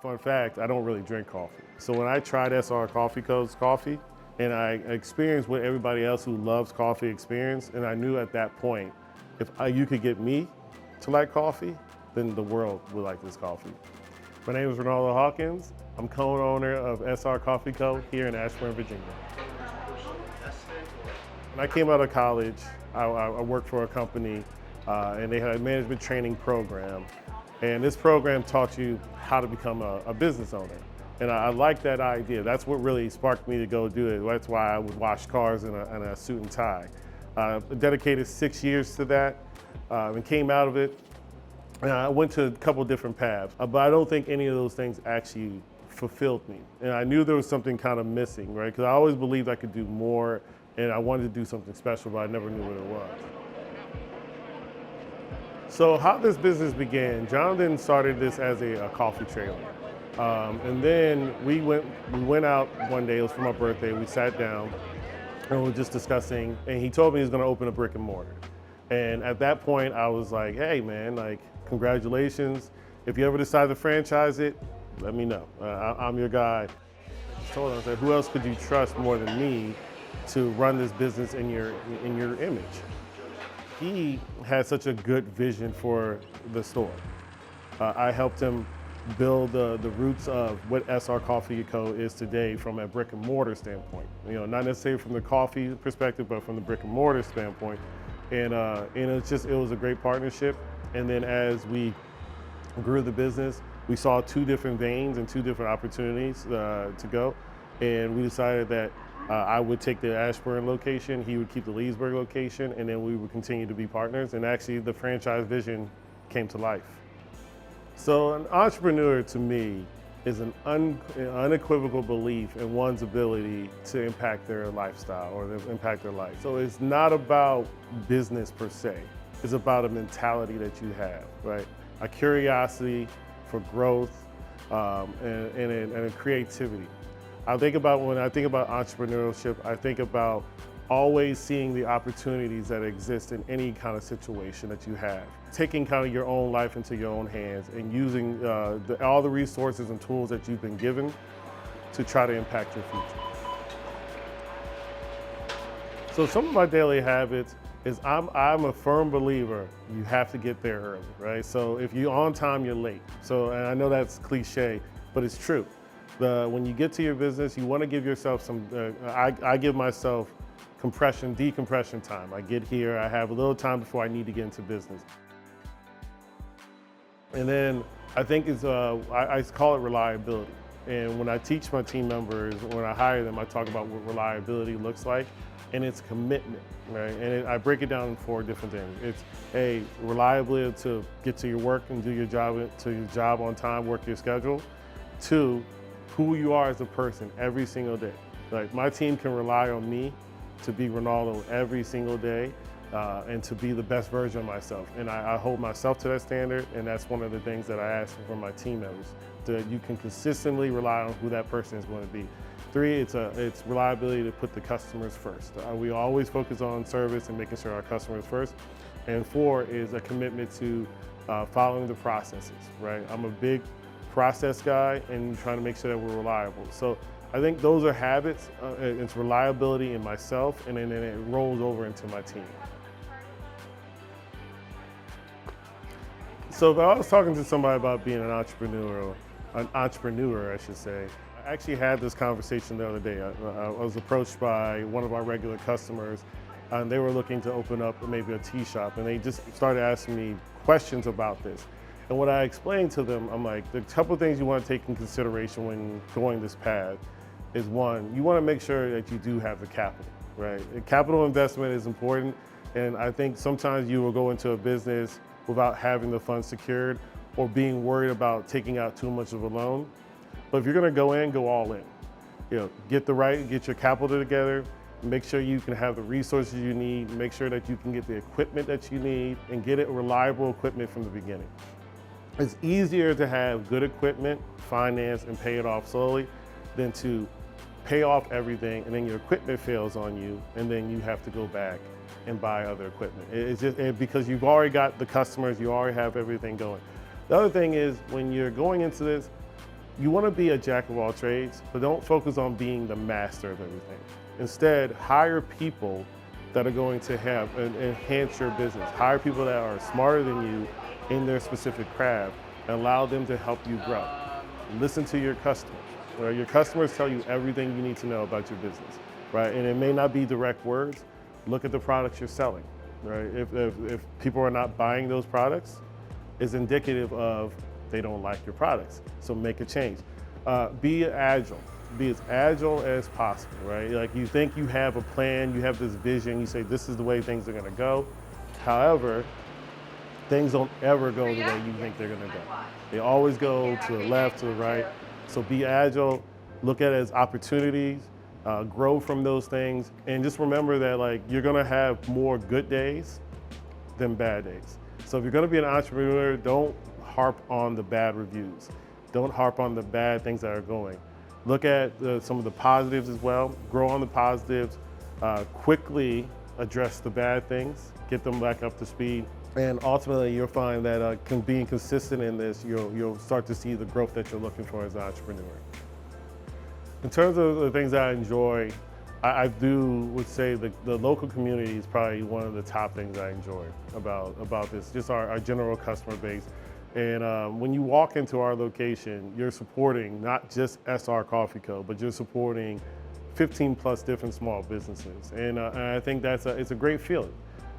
Fun fact, I don't really drink coffee. So when I tried SR Coffee Co's coffee, and I experienced what everybody else who loves coffee experienced, and I knew at that point, if you could get me to like coffee, then the world would like this coffee. My name is Reynauldo Hawkins. I'm co-owner of SR Coffee Co. here in Ashburn, Virginia. When I came out of college, I worked for a company and they had a management training program. And this program taught you how to become a business owner. And I like that idea. That's what really sparked me to go do it. That's why I would wash cars in a suit and tie. Dedicated 6 years to that and came out of it. And I went to a couple different paths, but I don't think any of those things actually fulfilled me. And I knew there was something kind of missing, right? Because I always believed I could do more and I wanted to do something special, but I never knew what it was. So how this business began, Johnathan started this as a coffee trailer. And then we went out one day, it was for my birthday, we sat down and we were just discussing, and he told me he was gonna open a brick and mortar. And at that point I was like, hey man, like congratulations. If you ever decide to franchise it, let me know. I'm your guy. I told him, I said, who else could you trust more than me to run this business in your image? He had such a good vision for the store. I helped him build the roots of what SR Coffee Co. is today from a brick and mortar standpoint. You know, not necessarily from the coffee perspective, but from the brick and mortar standpoint. And it was a great partnership. And then as we grew the business, we saw two different veins and two different opportunities to go. And we decided that I would take the Ashburn location, he would keep the Leesburg location, and then we would continue to be partners. And actually the franchise vision came to life. So an entrepreneur to me is an unequivocal belief in one's ability to impact their lifestyle or impact their life. So it's not about business per se. It's about a mentality that you have, right? A curiosity for growth and a creativity. When I think about entrepreneurship, I think about always seeing the opportunities that exist in any kind of situation that you have. Taking kind of your own life into your own hands and using all the resources and tools that you've been given to try to impact your future. So some of my daily habits is I'm a firm believer you have to get there early, right? So if you're on time, you're late. So, and I know that's cliche, but it's true. When you get to your business, you want to give yourself some, I give myself decompression time. I get here, I have a little time before I need to get into business. And then I think I call it reliability. And when I teach my team members, when I hire them, I talk about what reliability looks like, and it's commitment, right? And I break it down in 4 different things. It's A, reliability to get to your work and do your job on time, work your schedule. 2, who you are as a person every single day. Like my team can rely on me to be Reynauldo every single day and to be the best version of myself. And I hold myself to that standard, and that's one of the things that I ask from my team members, that you can consistently rely on who that person is going to be. 3, it's reliability to put the customers first. We always focus on service and making sure our customers first. And 4 is a commitment to following the processes, right? I'm a big process guy and trying to make sure that we're reliable. So I think those are habits. It's reliability in myself, and then it rolls over into my team. So if I was talking to somebody about being an entrepreneur, I should say, I actually had this conversation the other day. I was approached by one of our regular customers, and they were looking to open up maybe a tea shop, and they just started asking me questions about this. And what I explained to them, I'm like, the couple of things you want to take in consideration when going this path is 1, you want to make sure that you do have the capital, right? Capital investment is important, and I think sometimes you will go into a business without having the funds secured or being worried about taking out too much of a loan. But if you're going to go in, go all in. You know, get your capital together, make sure you can have the resources you need, make sure that you can get the equipment that you need, and get it reliable equipment from the beginning. It's easier to have good equipment, finance, and pay it off slowly than to pay off everything and then your equipment fails on you and then you have to go back and buy other equipment. It's just because you've already got the customers, you already have everything going. The other thing is when you're going into this, You want to be a jack of all trades, but don't focus on being the master of everything. Instead, hire people that are going to have and enhance your business. Hire people that are smarter than you in their specific craft and allow them to help you grow. Listen to your customers. Right? Your customers tell you everything you need to know about your business, right? And it may not be direct words. Look at the products you're selling, right? If people are not buying those products, it's indicative of they don't like your products. So make a change. Be agile. Be as agile as possible, right? Like you think you have a plan, you have this vision, you say this is the way things are gonna go. However, things don't ever go the way you think they're gonna go. They always go to the left, to the right. So be agile, look at it as opportunities, grow from those things, and just remember that like you're gonna have more good days than bad days. So if you're gonna be an entrepreneur, don't harp on the bad reviews. Don't harp on the bad things that are going. Look at some of the positives as well, grow on the positives, quickly address the bad things, get them back up to speed, and ultimately you'll find that being consistent in this, you'll start to see the growth that you're looking for as an entrepreneur. In terms of the things that I enjoy, I would say the local community is probably one of the top things I enjoy about this, just our general customer base. And when you walk into our location, you're supporting not just SR Coffee Co., but you're supporting 15 plus different small businesses. And I think it's a great feeling,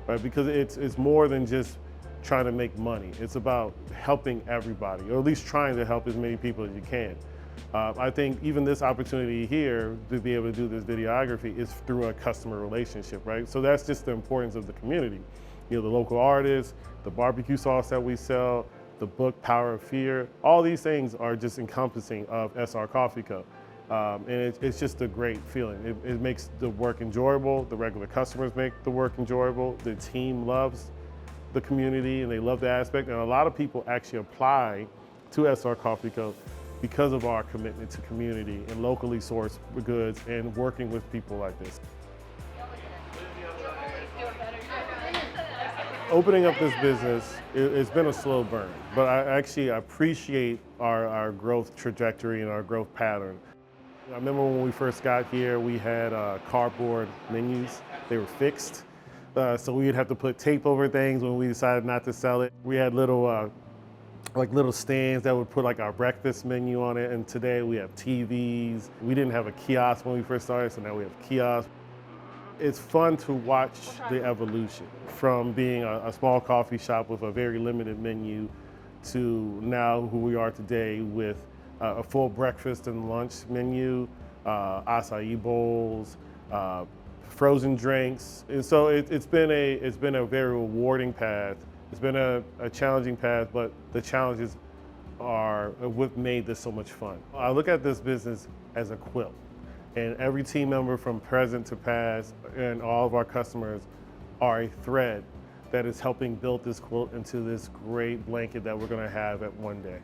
right? Because it's more than just trying to make money. It's about helping everybody, or at least trying to help as many people as you can. I think even this opportunity here to be able to do this videography is through a customer relationship, right? So that's just the importance of the community. You know, the local artists, the barbecue sauce that we sell, the book Power of Fear, all these things are just encompassing of SR Coffee Co. And it's just a great feeling. It makes the work enjoyable, the regular customers make the work enjoyable, the team loves the community and they love the aspect, and a lot of people actually apply to SR Coffee Co. because of our commitment to community and locally sourced goods and working with people like this. Opening up this business, it's been a slow burn, but I actually appreciate our growth trajectory and our growth pattern. I remember when we first got here, we had cardboard menus. They were fixed, so we'd have to put tape over things when we decided not to sell it. We had little stands that would put like our breakfast menu on it, and today we have TVs. We didn't have a kiosk when we first started, so now we have kiosks. It's fun to watch the evolution from being a small coffee shop with a very limited menu to now who we are today with a full breakfast and lunch menu, acai bowls, frozen drinks. And so it's been a very rewarding path. It's been a challenging path, but the challenges are what made this so much fun. I look at this business as a quilt. And every team member from present to past and all of our customers are a thread that is helping build this quilt into this great blanket that we're gonna have at one day.